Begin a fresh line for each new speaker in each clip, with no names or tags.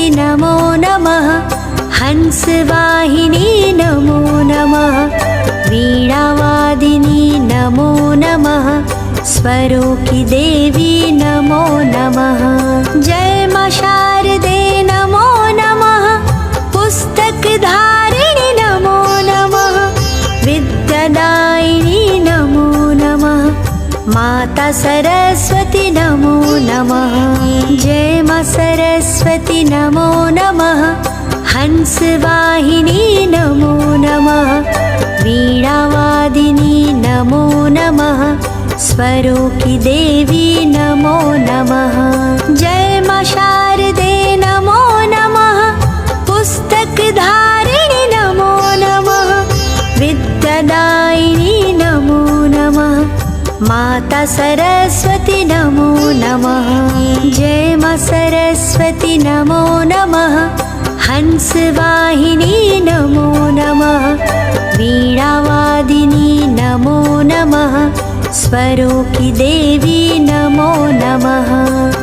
सरस्वती नमो नमः। हंसवाहिनी नमो नमः। वीणावादिनी नमो नमः। स्वरों की देवी नमो नमः। जय मां शारदे नमो नमः। पुस्तक धारिणी नमो नमः। विद्यादायिनी नमो नमः। माता सरस्वती नमो नमः। जय मां सरस्वती नमो नमः। हंसवाहिनी नमो नमः। वीणावादिनी नमो नमः। स्वरों की देवी नमो नमः। जय मां शारदे नमो नमः। पुस्तक धारिणी नमो नमः। विद्यादायिनी नमो नमः। माता सरस्वती नमो नमः। जय मां सरस्वती नमो नमः। हंसवाहिनी नमो नमः। वीणावादिनी नमो नमः। स्वरों की देवी नमो नमः।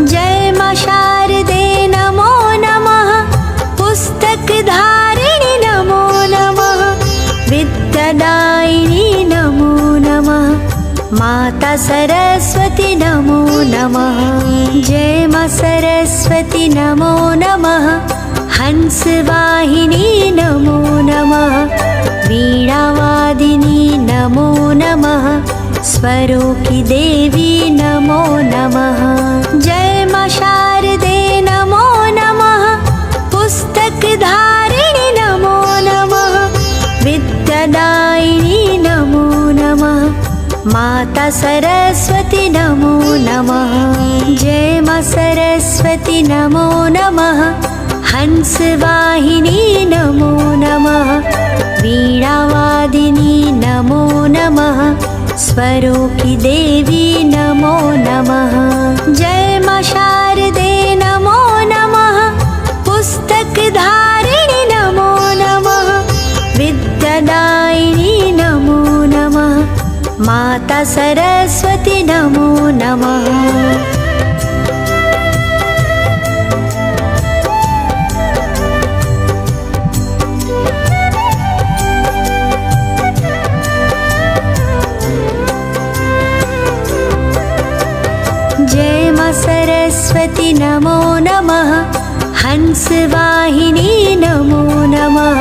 जय मां शारदे नमो नमः। पुस्तक धारिणी नमो नमः। विद्यादायिनी नमो नमः। माता सरस्वती नमो नमः। जय मां सरस्वती नमो नमः। हंसवाहिनी नमो नमः। वीणावादिनी नमो नमः। स्वरों की देवी नमो नमः। जय मां शारदे नमो नमः। पुस्तक धारिणी नमो नमः। विद्यादायिनी नमो नमः। माता सरस्वती नमो नमः। जय मां सरस्वती नमो नमः। हंसवाहिनी नमो नमः। वीणावादिनी नमो नमः। स्वरों की देवी नमो नमः। जय मां शारदे नमो नमः। पुस्तक धारिणी नमो नमः। विद्यादायिनी नमो नमः। माता सरस्वती नमो नमः। जय मां सरस्वती नमो नमः। हंसवाहिनी नमो नमः।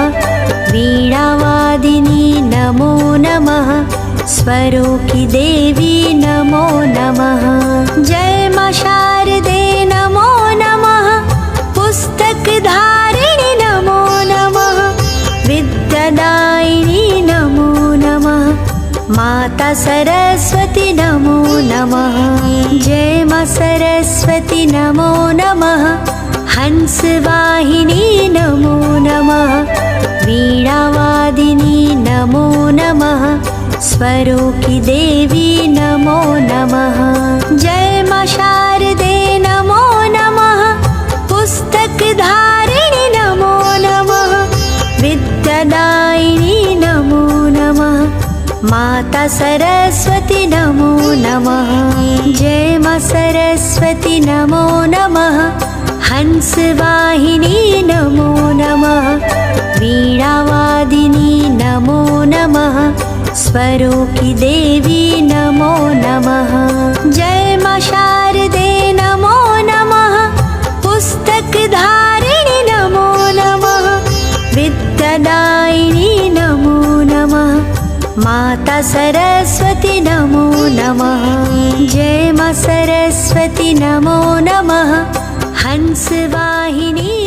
वीणावादिनी नमो नमः। स्वरों की देवी नमो नमः। जय मां शारदे नमो नमः। पुस्तक धारिणी नमो नमः। विद्यादायिनी नमो नमः। माता सरस्वती नमो नमः। जय मां सरस्वती नमो नमः। हंसवाहिनी नमो नमः। वीणावादिनी नमो नमः। स्वरों की देवी नमो नमः। जय मां शारदे नमो नमः। पुस्तक धारिणी नमो नमः। विद्यादायिनी नमो नमः। माता सरस्वती नमो नमः। जय मां सरस्वती नमो नमः। हंसवाहिनी नमो नमः। वीणावादिनी नमो नमः। स्वरों की देवी नमो नमः। जय मां शारदे नमो नमः। पुस्तक धारिणी नमो नमः। विद्यादायिनी नमो नमः। माता सरस्वती नमो नमः। जय मां सरस्वती नमो नमः। हंसवाहिनी